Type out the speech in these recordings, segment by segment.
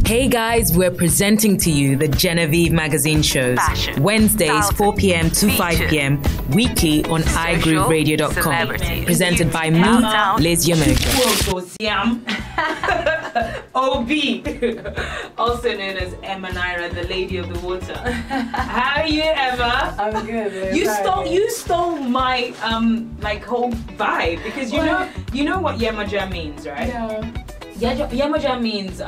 Hey guys, we're presenting to you the Genevieve magazine shows. Fashion, Wednesdays, style, 4 p.m. to 5 features, p.m. weekly on iGrooveRadio.com. celebrities, Presented by me, downtown. Liz Yemoja. OB, also known as Emma Nyra, the Lady of the Water. How are you, Emma? I'm good. You stole my like whole vibe because you know what Yemoja means, right? No. Yemoja means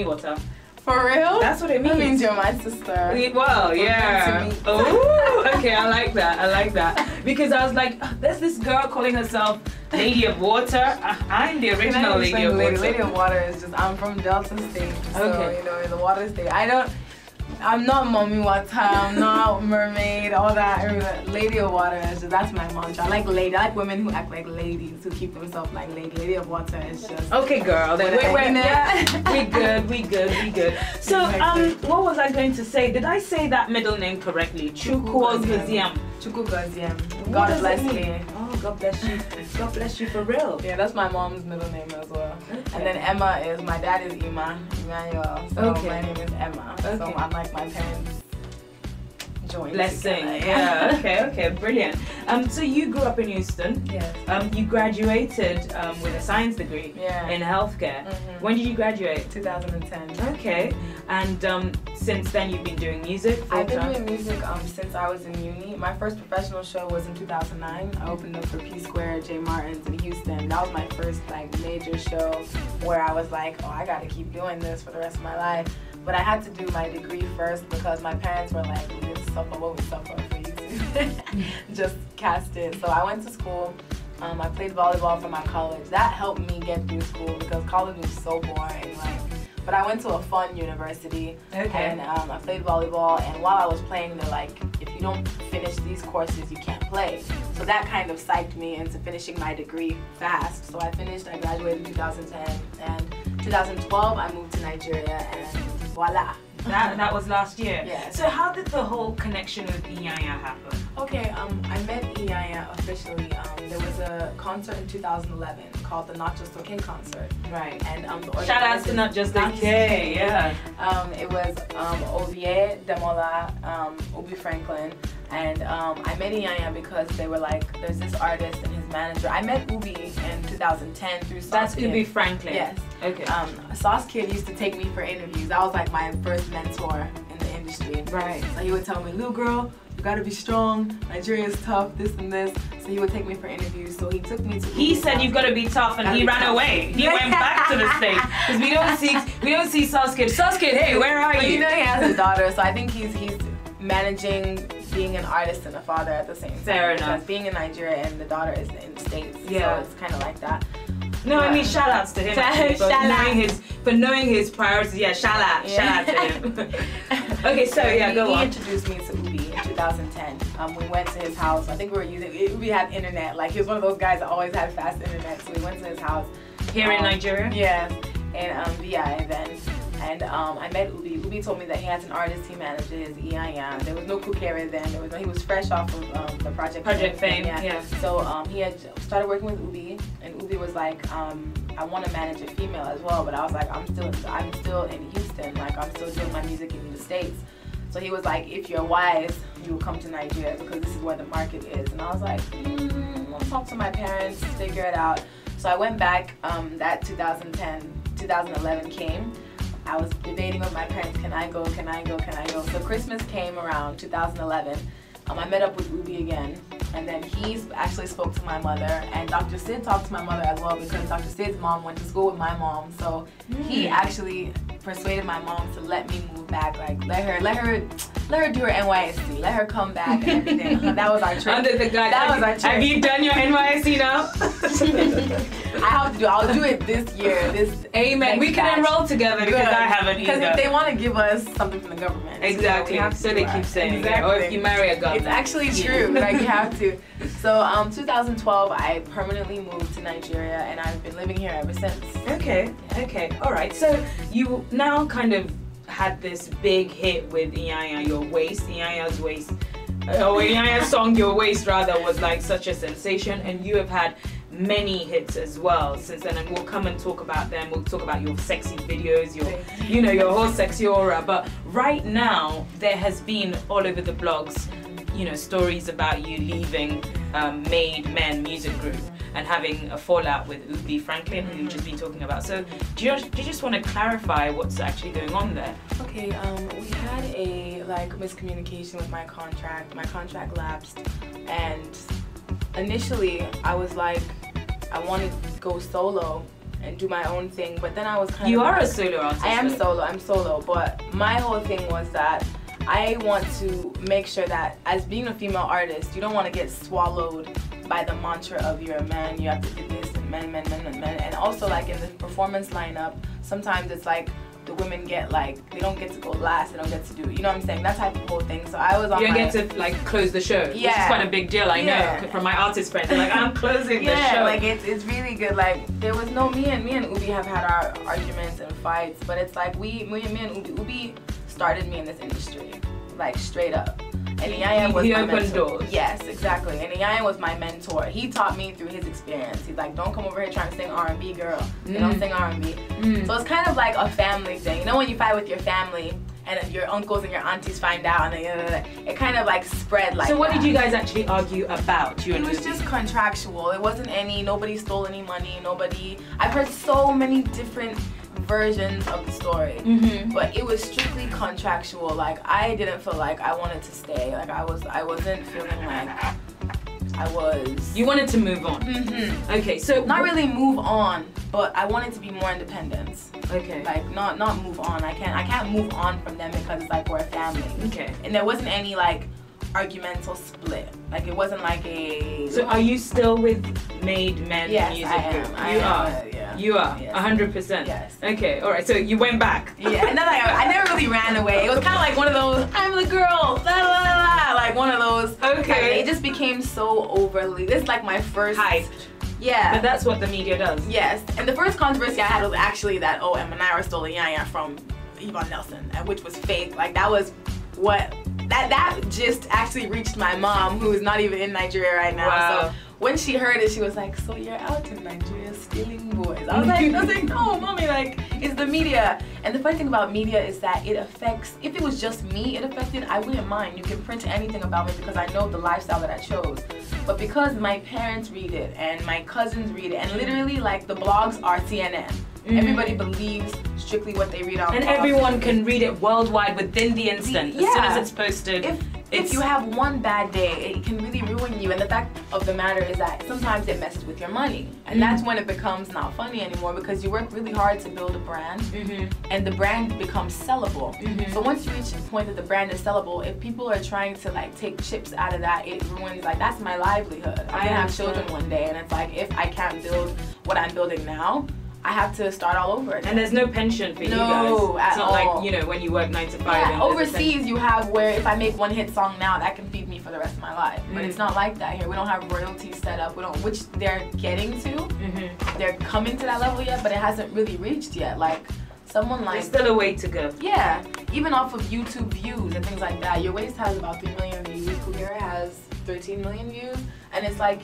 water. For real? That's what it means. That means you're my sister. Well, yeah. Oh, okay, I like that. Because I was like, there's this girl calling herself Lady of Water. I'm the original Lady of Water. Lady of Water is just, I'm from Delta State. So, Okay. in the water state. I'm not Mommy Water, I'm not Mermaid, all that. Lady of Water is just, that's my mantra. I like women who act like ladies, who keep themselves like lady. Lady of Water is just... Okay, girl. Then we good. So, what was I going to say? Did I say that middle name correctly? Chukwuoziam. Chukwuoziam. God bless me. Oh, God bless you. God bless you for real. Yeah, that's my mom's middle name as well. Okay. And then Emma is, my dad is Emmanuel. So Okay. my name is Emma. Okay. So I'm like my parents joined Blessing. together. Yeah. Okay. Brilliant. So you grew up in Houston. Yes. You graduated with a science degree Yeah. in healthcare. Mhm. When did you graduate? 2010. Okay. And since then you've been doing music full I've been time? doing music since I was in uni. My first professional show was in 2009. I opened up for P Square, J Martin's in Houston. That was my first major show where I was like, oh, I gotta keep doing this for the rest of my life. But I had to do my degree first because my parents were like, we didn't suffer what we suffer for you to just cast it. So I went to school. I played volleyball for my college. That helped me get through school because college was so boring. But I went to a fun university, Okay. and I played volleyball, and while I was playing, they're like, if you don't finish these courses, you can't play. So that kind of psyched me into finishing my degree fast. So I graduated in 2010, and 2012 I moved to Nigeria, and voila. That was last year. Yes. So how did the whole connection with Inyanya happen? Okay, I met Inyanya officially. There was a concert in 2011 called the Not Just Okay concert. Right. And Shout out to Not Just Okay. Yeah. It was Ovie Demola, Ubi Franklin, and I met Inyanya because they were like, there's this artist and his manager. I met Ubi in 2010 through Sauce That's Kid. Ubi Franklin. Yes. Okay. Sauce Kid used to take me for interviews. That was like my first mentor in the industry. Right. So he would tell me, little girl, you gotta be strong, Nigeria's tough, this and this. So he would take me for interviews. So he took me to... He said you've got to be tough, and he ran away. He went back to the States because we don't see Sauce Kid, hey, where are But you? you know he has a daughter, so I think he's managing being an artist and a father at the same time. Fair enough. Because being in Nigeria and the daughter is in the States. Yeah. So it's kind of like that. No, I mean shout outs to him actually, for knowing his priorities. Yeah, shout out to him. Okay, so yeah, go on. He introduced me to Ubi in 2010. We went to his house. I think we were Ubi had internet. Like he was one of those guys that always had fast internet. So we went to his house. Here in Nigeria? Yes, and VI then. And I met Ubi. Ubi told me that he has an artist he manages, Ianya. There was no Kukere then. He was fresh off of the Project Fame. Yeah. Yeah. So he had started working with Ubi, and Ubi was like, I want to manage a female as well. But I was like, I'm still in Houston. Like I'm still doing my music in the States. So he was like, if you're wise, you will come to Nigeria because this is where the market is. And I was like, I'll talk to my parents, figure it out. So I went back. That 2011 came. I was debating with my parents, can I go? So Christmas came around 2011. I met up with Ubi again, and then he actually spoke to my mother, and Dr. Sid talked to my mother as well because Dr. Sid's mom went to school with my mom, so he actually persuaded my mom to let me move back, like let her do her NYSC, let her come back and everything. That was our trip. Under the gun. That was our trip. Have you done your NYSC now? I'll do it this year. Amen. We can enroll together because I haven't either. Because if they want to give us something from the government. Exactly. So they keep saying that. Or if you marry a government. It's actually true. Like you have to. So 2012, I permanently moved to Nigeria, and I've been living here ever since. Okay. All right. So you now kind of had this big hit with Inyanya, Your Waist, Inyanya's Waist. Inyanya's song Your Waist rather was like such a sensation, and you have had many hits as well since then, and we'll come and talk about them. We'll talk about your sexy videos, you know, your whole sexy aura. But right now, there has been all over the blogs, you know, stories about you leaving Made Men music group and having a fallout with Ubi Franklin, who you've just been talking about. So do you just want to clarify what's actually going on there? Okay, we had a miscommunication with my contract. My contract lapsed, and initially I was like, I wanted to go solo and do my own thing, but then I was kind of... You are a solo artist. I am solo, I'm solo, but my whole thing was that I want to make sure that as being a female artist, you don't want to get swallowed by the mantra of you're a man, you have to do this, and men. And also like in the performance lineup, sometimes it's like the women get like, they don't get to go last, they don't get to do, you know what I'm saying, that type of whole thing. So I was on You don't get to like close the show, which is quite a big deal, I know, from my artist friends. They're like, I'm closing the show. Yeah, like it's really good. Like there was no, me and Ubi have had our arguments and fights, but it's like me and Ubi started me in this industry, like straight up. And Nyra was my mentor. Doors. Yes, exactly. And Nyra was my mentor. He taught me through his experience. He's like, don't come over here trying to sing R&B, girl. They don't sing R&B. So it's kind of like a family thing. You know when you fight with your family and your uncles and your aunties find out, and it kind of like spread like So what that. did you guys actually argue about? It was just contractual. It wasn't nobody stole any money, I've heard so many different versions of the story, but it was strictly contractual. Like I didn't feel like I wanted to stay. Like I wasn't feeling like I was. You wanted to move on. Okay, so not really move on, but I wanted to be more independent. Okay. Like not move on. I can't move on from them because it's like we're a family. Okay. And there wasn't any like argumental split. Like it wasn't like a. So are you still with Made Men music I group? am. You are. Yeah. You are. Yes. 100%. Yes. Okay. All right. So you went back. Yeah. And then like, I never really ran away. It was kind of like one of those I'm the girl, la la la la, like one of those. Okay. Like, it just became so overly. This is like my first hyped. Yeah. But that's what the media does. Yes. And the first controversy I had was actually that Nyra stole the Nyra from Yvonne Nelson, which was fake. Like that was what. That just actually reached my mom, who is not even in Nigeria right now. Wow. So when she heard it, she was like, "So you're out in Nigeria stealing boys?" I was like, "No, mommy, like it's the media." And the funny thing about media is that it affects. If it was just me, it affected. I wouldn't mind. You can print anything about me because I know the lifestyle that I chose. But because my parents read it and my cousins read it, and literally like the blogs are CNN. Everybody believes strictly what they read on. And everyone can read it worldwide within the instant. As soon as it's posted. If you have one bad day, it can really ruin you. And the fact of the matter is that sometimes it messes with your money. And that's when it becomes not funny anymore, because you work really hard to build a brand and the brand becomes sellable. So once you reach the point that the brand is sellable, if people are trying to like take chips out of that, it ruins, like that's my livelihood. I'm gonna have children one day, and it's like if I can't build what I'm building now, I have to start all over again. And there's no pension for you guys. No, it's not like, you know, when you work 9 to 5. Yeah, overseas you have where if I make one hit song now, that can feed me for the rest of my life. But it's not like that here. We don't have royalties set up. We don't, which they're getting to. They're coming to that level yet, but it hasn't really reached yet. Like someone like. There's still a way to go. Yeah, even off of YouTube views and things like that. Your Waist has about 3 million views. Kugera has 13 million views, and it's like,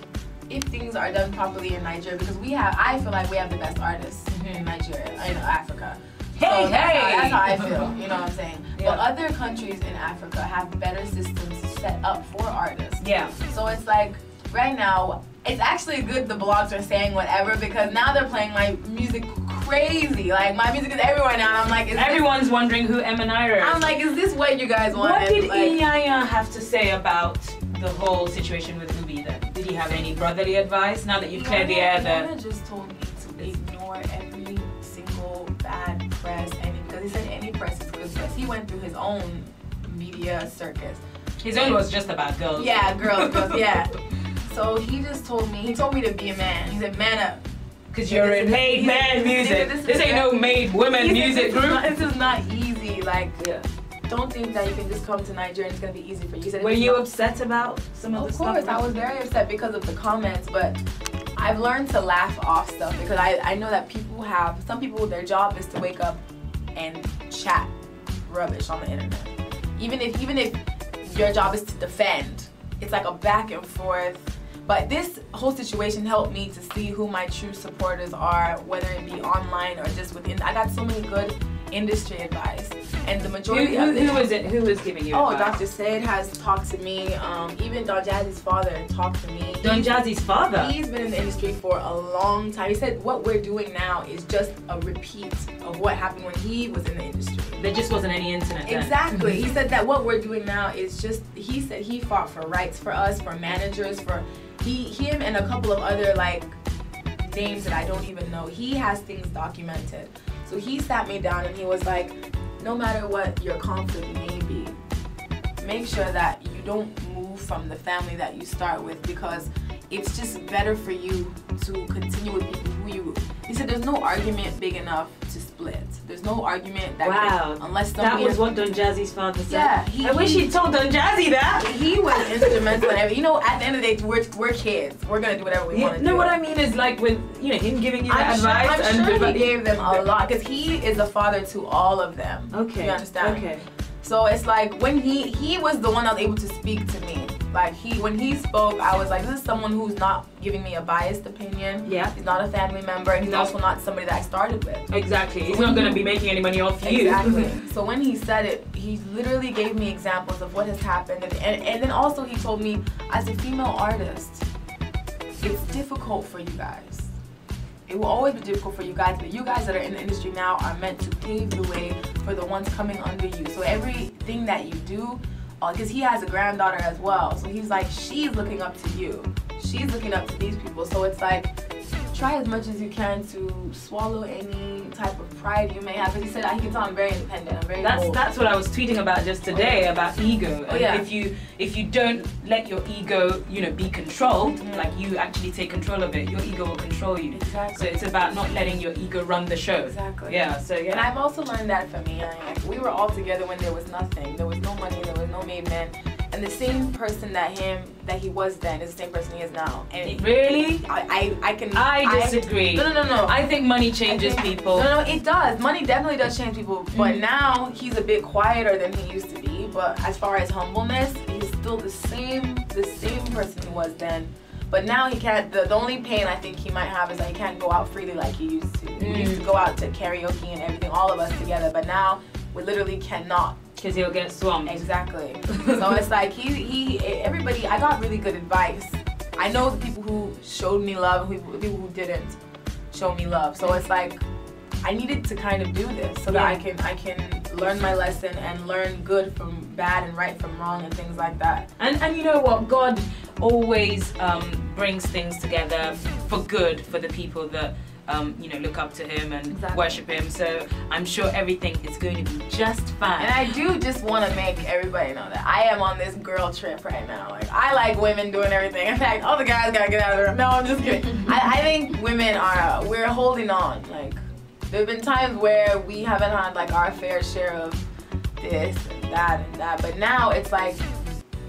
if things are done properly in Nigeria, because I feel like we have the best artists in Nigeria, in Africa. Hey, that's how I feel, you know what I'm saying? Yeah. But other countries in Africa have better systems set up for artists. Yeah. So it's like, right now, it's actually good the blogs are saying whatever, because now they're playing my music crazy. Like, my music is everywhere now, and I'm like, everyone's wondering who Nyra is. I'm like, is this what you guys want? What did like, Nyra have to say about the whole situation with Ubi then? Did he have any brotherly advice now that you've cleared the air there? Nyra just told me to ignore every single bad press, because he said any press is good press. He went through his own media circus. His own was just about girls. Yeah, girls, yeah. So he told me to be a man. He said, man up. Because you're in Made Man music. This ain't no Made Women music group. This is not easy. Like, don't think that you can just come to Nigeria and it's going to be easy for you. Were you upset about some of the stuff? Of course, I was very upset because of the comments, but I've learned to laugh off stuff, because I know that some people, their job is to wake up and chat rubbish on the internet. Even if your job is to defend, it's like a back and forth. But this whole situation helped me to see who my true supporters are, whether it be online or just within. I got so many good industry advice. And the majority of who is it? Who is giving you advice? Dr. Said has talked to me. Even Don Jazzy's father talked to me. Don Jazzy's father? He's been in the industry for a long time. He said what we're doing now is just a repeat of what happened when he was in the industry. There just wasn't any internet then. Exactly. He said that what we're doing now is just, he said he fought for rights for us, for managers, for him and a couple of other like names that I don't even know. He has things documented. So he sat me down and he was like, no matter what your conflict may be, make sure that you don't move from the family that you start with, because it's just better for you to continue with people who you... He said there's no argument big enough to split. There's no argument that can, unless somebody... That was what Don Jazzy's father said? Yeah. I wish he'd told Don Jazzy that. He was instrumental in everything. You know, at the end of the day, we're kids. We're going to do whatever we want to do. No, what I mean is like with, you know, him giving you that advice. I'm sure he gave them a lot, because he is a father to all of them. Okay. You understand? Okay. So it's like when he was the one that was able to speak to me. Like when he spoke, I was like, this is someone who's not giving me a biased opinion. Yeah. He's not a family member, and he's also not somebody that I started with. Exactly. He's not going to be making any money off you. Exactly. So when he said it, he literally gave me examples of what has happened, and then also he told me, as a female artist, it's difficult for you guys. It will always be difficult for you guys, but you guys that are in the industry now are meant to pave the way for the ones coming under you. So everything that you do, because he has a granddaughter as well, so he's like, she's looking up to you. She's looking up to these people. So it's like, try as much as you can to swallow any type of pride you may have. Because he said, he can tell I'm very independent, I'm very bold. That's what I was tweeting about just today, about ego. Oh, yeah. If you don't let your ego, you know, be controlled, like you actually take control of it, your ego will control you. Exactly. So it's about not letting your ego run the show. Exactly. Yeah. So yeah. And I've also learned that for me. Like, we were all together when there was nothing. There was no money. There was no made men. And the same person that he was then is the same person he is now. And really? I disagree. No. I think money changes people. No, it does. Money definitely does change people. But now he's a bit quieter than he used to be. But as far as humbleness, he's still the same person he was then. But now he can't. The only pain I think he might have is that he can't go out freely like he used to. He used to go out to karaoke and everything, all of us together. But now we literally cannot. Because he'll get swamped. Exactly. So it's like everybody, I got really good advice. I know the people who showed me love and the people who didn't show me love. So it's like, I needed to kind of do this so that I can learn my lesson and learn good from bad and right from wrong and things like that. And you know what? God always brings things together for good for the people that you know, look up to him and worship him. So I'm sure everything is going to be just fine. And I do just want to make everybody know that I am on this girl trip right now. Like, I like women doing everything. In fact, all the guys gotta get out of the room. No, I'm just kidding. I think women we're holding on. Like, there have been times where we haven't had like our fair share of this and that. But now it's like,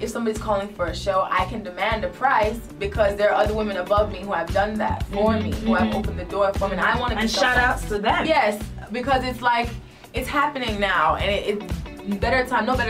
if somebody's calling for a show, I can demand a price because there are other women above me who have done that for me, who have opened the door for me. And I want to be... And shout outs to them. Yes, because it's like, it's happening now, and it's no better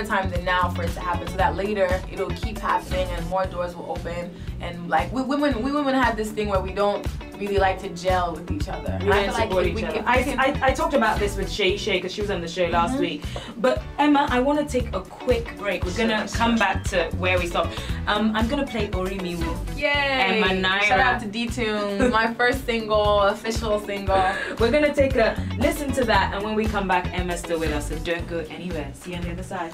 time than now for it to happen, so that later it'll keep happening and more doors will open. And like, we women have this thing where we don't really like to gel with each other. We don't support each other. I talked about this with Shay because she was on the show last week. But Emma, I want to take a quick break. We're gonna come back to where we stopped. I'm gonna play Ori Miwu. Yay! Emma Nyra. Shout out to D-Tune, my first single, official single. We're gonna take a listen to that, and when we come back, Emma's still with us, so don't go anywhere. See you on the other side.